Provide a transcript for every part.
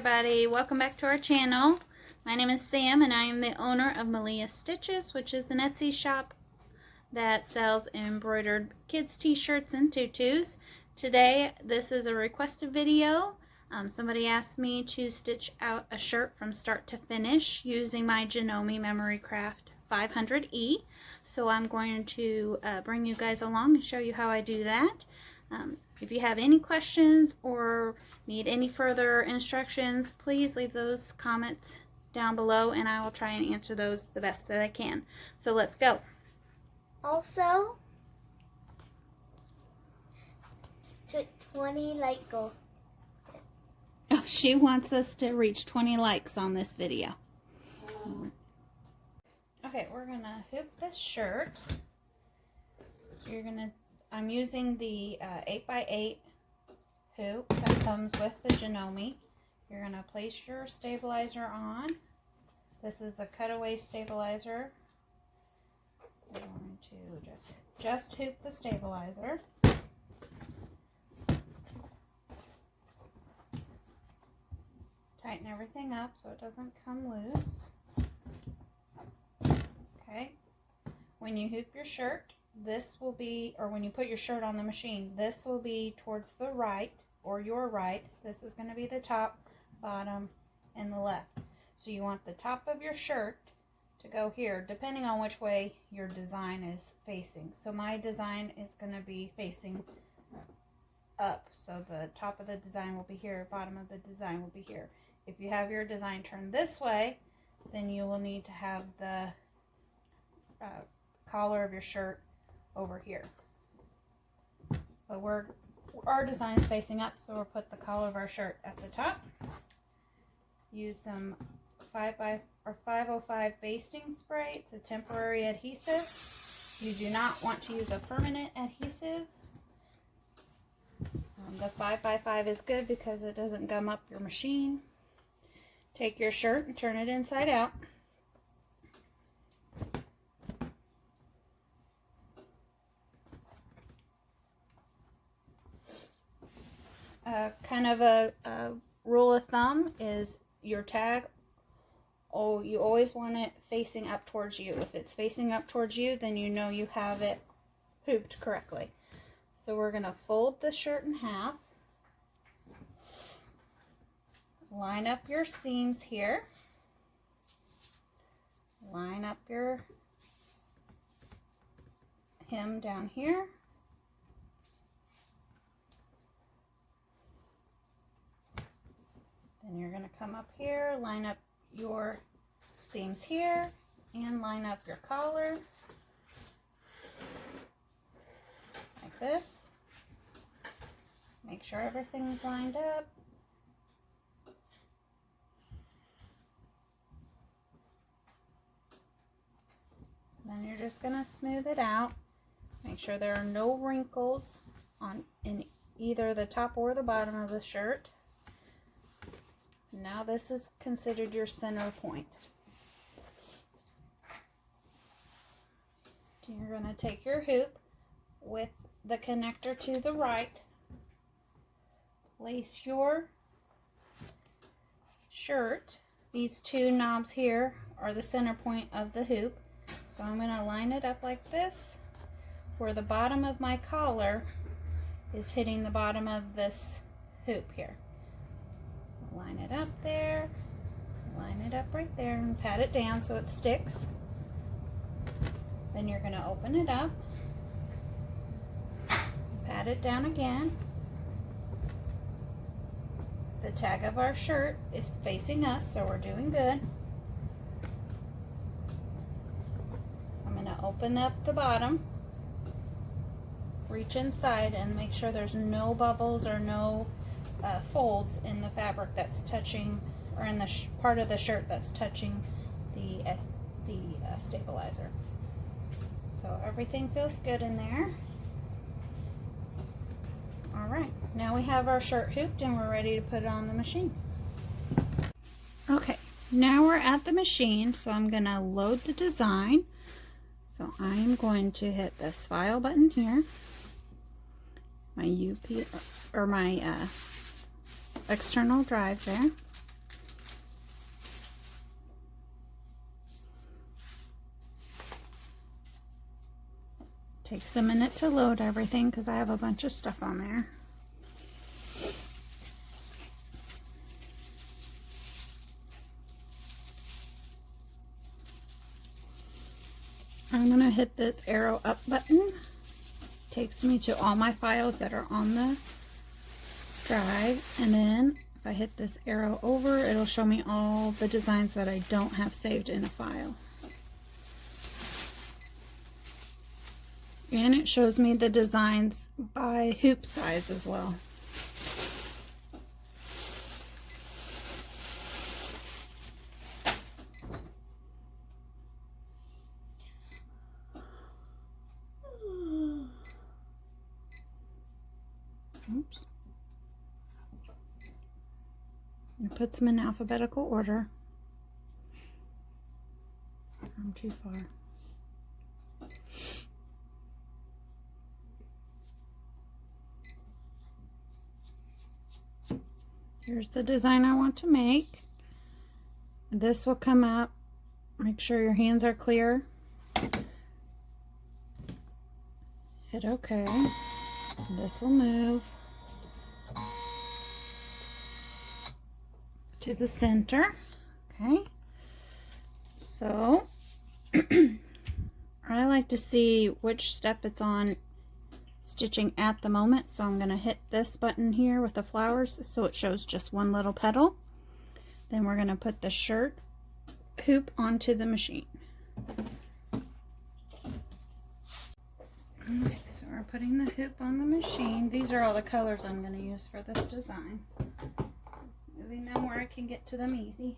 everybody, welcome back to our channel. My name is Sam and I am the owner of Malia Stitches, which is an Etsy shop that sells embroidered kids t-shirts and tutus. Today this is a requested video. Somebody asked me to stitch out a shirt from start to finish using my Janome Memory Craft 500E. So I'm going to bring you guys along and show you how I do that. If you have any questions or need any further instructions, please leave those comments down below and I will try and answer those the best that I can. So let's go. Also, to 20 like goal. Oh, she wants us to reach 20 likes on this video. Okay, we're gonna hoop this shirt. So I'm using the 8x8 hoop that comes with the Janome. You're going to place your stabilizer on. This is a cutaway stabilizer. We're going to just hoop the stabilizer. Tighten everything up so it doesn't come loose. Okay. When you hoop your shirt, this will be, or when you put your shirt on the machine, this will be towards the right or your right. This is going to be the top, bottom, and the left. So you want the top of your shirt to go here, depending on which way your design is facing. So my design is going to be facing up. So the top of the design will be here, bottom of the design will be here. If you have your design turned this way, then you will need to have the collar of your shirt over here. But our design's facing up, so we'll put the collar of our shirt at the top. Use some 505 basting spray. It's a temporary adhesive. You do not want to use a permanent adhesive. The 5x5 is good because it doesn't gum up your machine. Take your shirt and turn it inside out. Kind of a rule of thumb is your tag, you always want it facing up towards you. If it's facing up towards you, then you know you have it hooped correctly. So we're going to fold the shirt in half. Line up your seams here. Line up your hem down here. Then you're going to come up here, line up your seams here, and line up your collar like this. Make sure everything's lined up. Then you're just going to smooth it out. Make sure there are no wrinkles in either the top or the bottom of the shirt. Now this is considered your center point. You're going to take your hoop with the connector to the right. Place your shirt. These two knobs here are the center point of the hoop. So I'm going to line it up like this, where the bottom of my collar is hitting the bottom of this hoop here. Line it up there, line it up right there, and pat it down so it sticks. Then you're going to open it up, pat it down again. The tag of our shirt is facing us, so we're doing good. I'm going to open up the bottom, reach inside, and make sure there's no bubbles or no folds in the fabric that's touching, or in the part of the shirt that's touching the stabilizer. So everything feels good in there. Alright, now we have our shirt hooped and we're ready to put it on the machine. Okay, now we're at the machine, so I'm going to load the design. So I'm going to hit this file button here, my UP or my external drive there. Takes a minute to load everything because I have a bunch of stuff on there. I'm going to hit this arrow up button. Takes me to all my files that are on the drive, and then if I hit this arrow over, it'll show me all the designs that I don't have saved in a file. And it shows me the designs by hoop size as well. Oops. It puts them in alphabetical order. I'm too far. Here's the design I want to make. This will come up. Make sure your hands are clear. Hit OK. This will move to the center. Okay. So I like to see which step it's on stitching at the moment, so I'm going to hit this button here with the flowers so it shows just one little petal. Then we're going to put the shirt hoop onto the machine. Okay, so we're putting the hoop on the machine. These are all the colors I'm going to use for this design. Just moving them where I can get to them easy.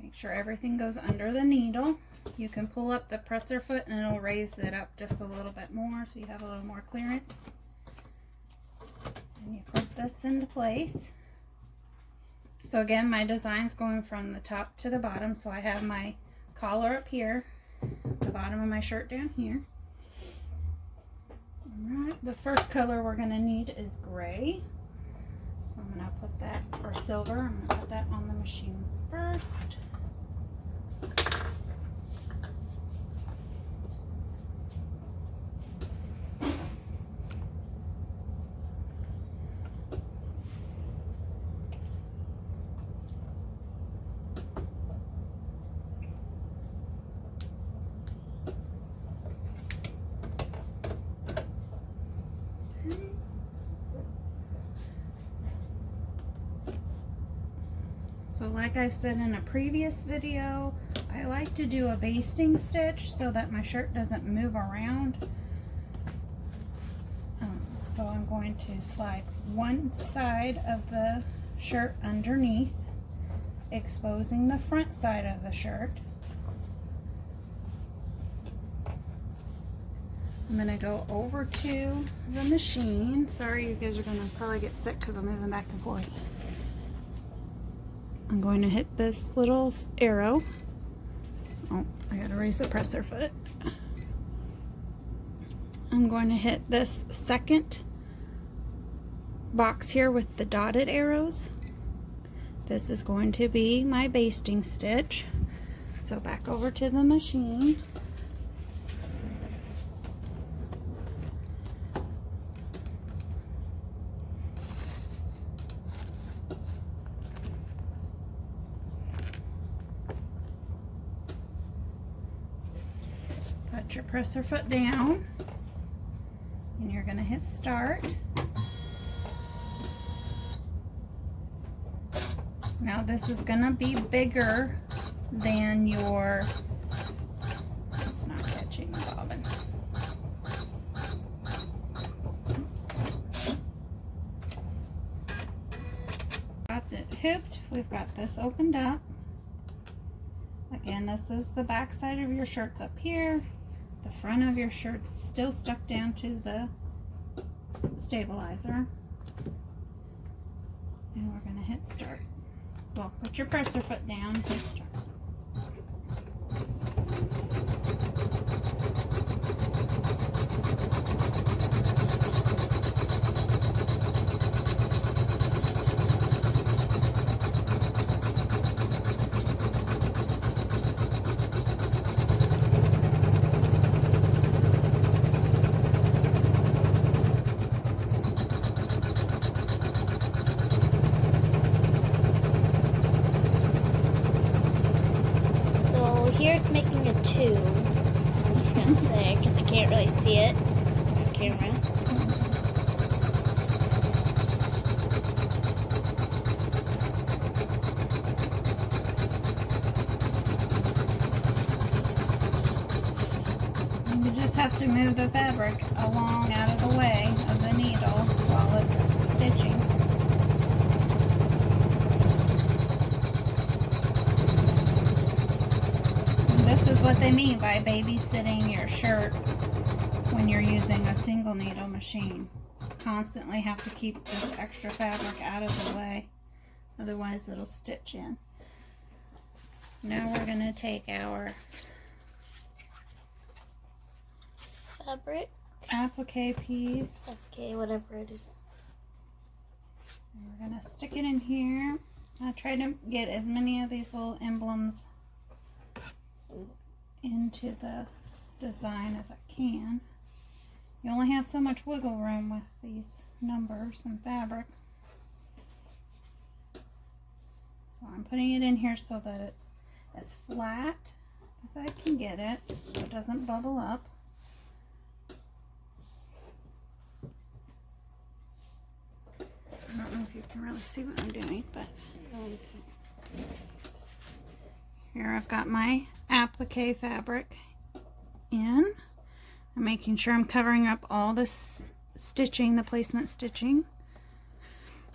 Make sure everything goes under the needle. You can pull up the presser foot and it'll raise it up just a little bit more so you have a little more clearance. And you clip this into place. So again, my design's going from the top to the bottom, so I have my collar up here, the bottom of my shirt down here. Alright, the first color we're going to need is gray. So I'm going to put that, or silver, I'm going to put that on the machine first. So like I've said in a previous video, I like to do a basting stitch so that my shirt doesn't move around. So I'm going to slide one side of the shirt underneath, exposing the front side of the shirt. I'm going to go over to the machine. Sorry, you guys are going to probably get sick because I'm moving back and forth. I'm going to hit this little arrow. Oh, I gotta raise the presser foot. I'm going to hit this second box here with the dotted arrows. This is going to be my basting stitch. So back over to the machine. Put your presser foot down and you're going to hit start. Now this is going to be bigger than your, it's not catching the bobbin. Oops. Got it hooped. We've got this opened up. Again, this is the back side of your shirts up here. The front of your shirt's still stuck down to the stabilizer. And we're going to hit start. Well, put your presser foot down and hit start. can't really see it on camera. You just have to move the fabric along out of the way of the needle while it's stitching. And this is what they mean by babysitting your shirt when you're using a single needle machine. Constantly have to keep this extra fabric out of the way, otherwise it'll stitch in. Now we're going to take our Fabric. applique piece. Okay, whatever it is. And we're going to stick it in here. I try to get as many of these little emblems into the design as I can. You only have so much wiggle room with these numbers and fabric. So I'm putting it in here so that it's as flat as I can get it, so it doesn't bubble up. I don't know if you can really see what I'm doing, but here I've got my applique fabric in. I'm making sure I'm covering up all this stitching, the placement stitching,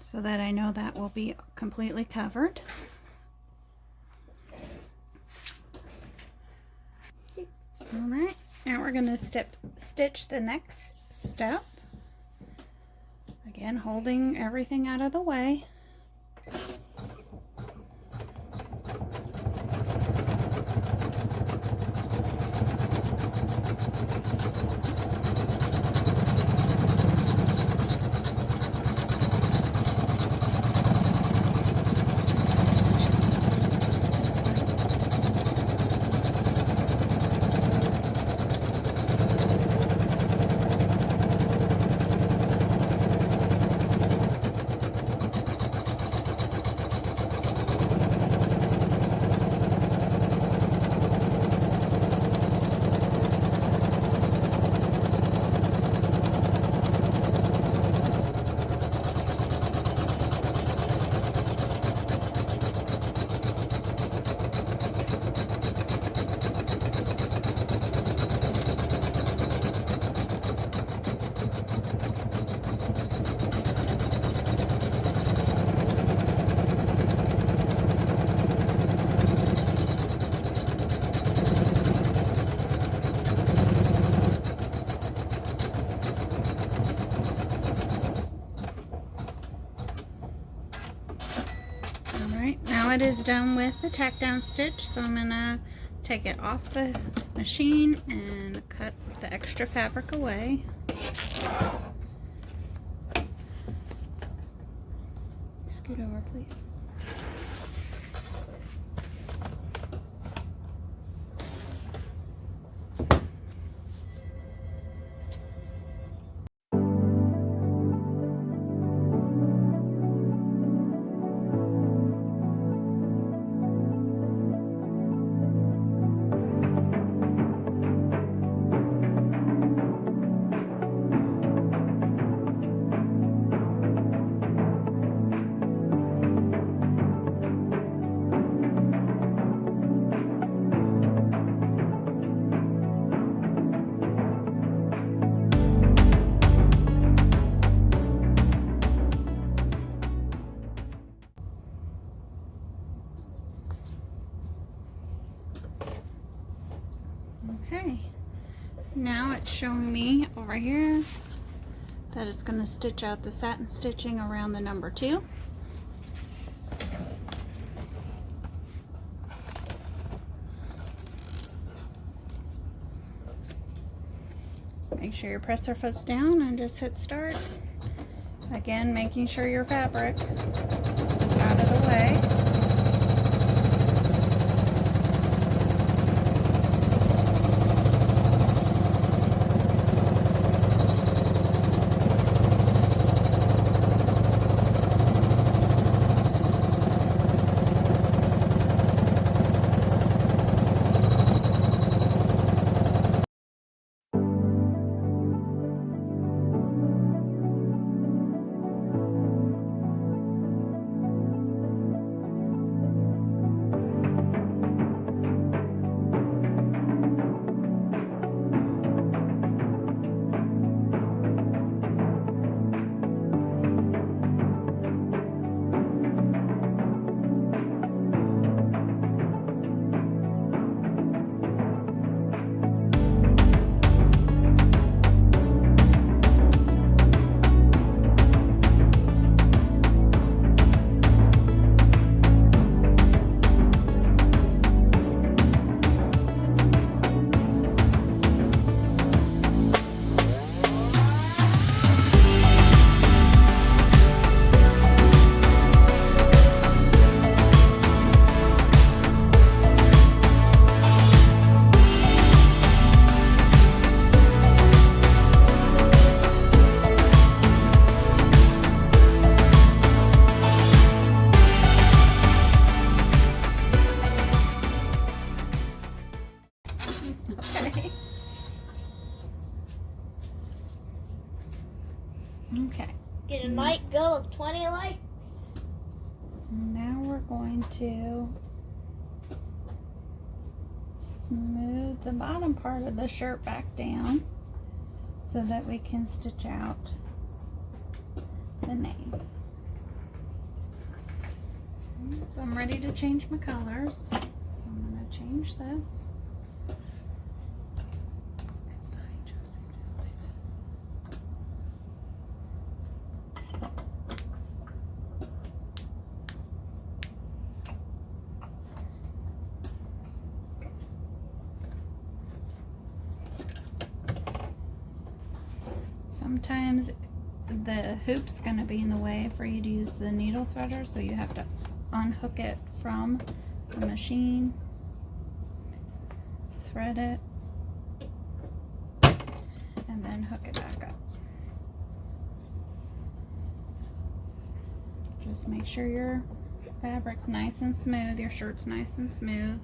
so that I know that will be completely covered. Alright, now we're going to stitch the next step. Again, holding everything out of the way. Now it is done with the tack down stitch, so I'm gonna take it off the machine and cut the extra fabric away. Scoot over, please. Okay, now it's showing me over here that it's going to stitch out the satin stitching around the number 2. Make sure your presser foot's down and just hit start. Again, making sure your fabric is out of the way. Okay. Okay. Get a light goal of 20 likes. Now we're going to smooth the bottom part of the shirt back down so that we can stitch out the name. So I'm ready to change my colors. So I'm going to change this. It's fine, Josie, just leave it. Sometimes the hoop's going to be in the way for you to use the needle threader, so you have to unhook it from the machine, thread it, and then hook it back up. Just make sure your fabric's nice and smooth, your shirt's nice and smooth.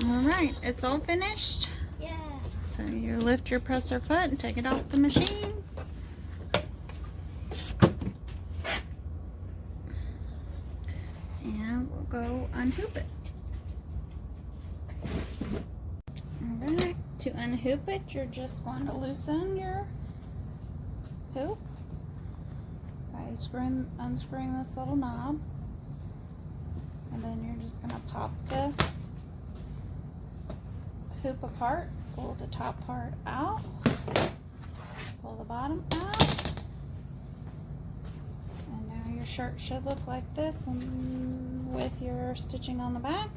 Alright, it's all finished. Yeah. So you lift your presser foot and take it off the machine. And we'll go unhoop it. Alright, to unhoop it, you're just going to loosen your hoop by unscrewing this little knob. And then you're just going to pop the hoop apart, pull the top part out, pull the bottom out, and now your shirt should look like this and with your stitching on the back.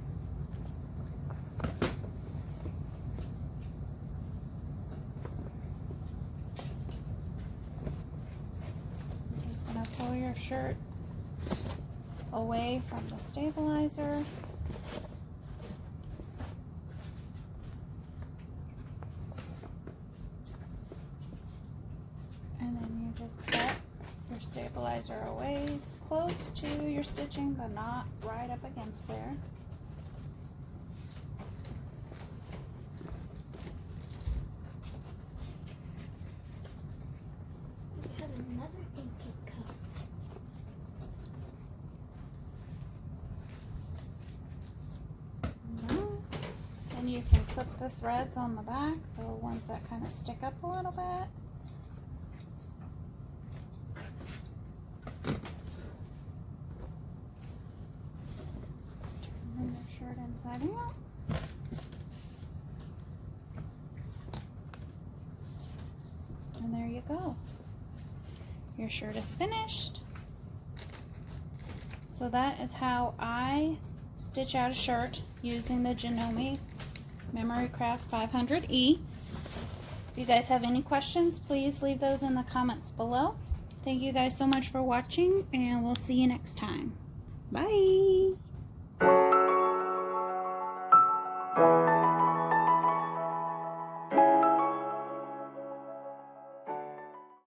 You're just going to pull your shirt away from the stabilizer. And then you just cut your stabilizer away close to your stitching, but not right up against there. We have another inky cup. And you can clip the threads on the back, the ones that kind of stick up a little bit. Turn your shirt inside out. And there you go. Your shirt is finished. So that is how I stitch out a shirt using the Janome Memory Craft 500E. If you guys have any questions, please leave those in the comments below. Thank you guys so much for watching, and we'll see you next time. Bye!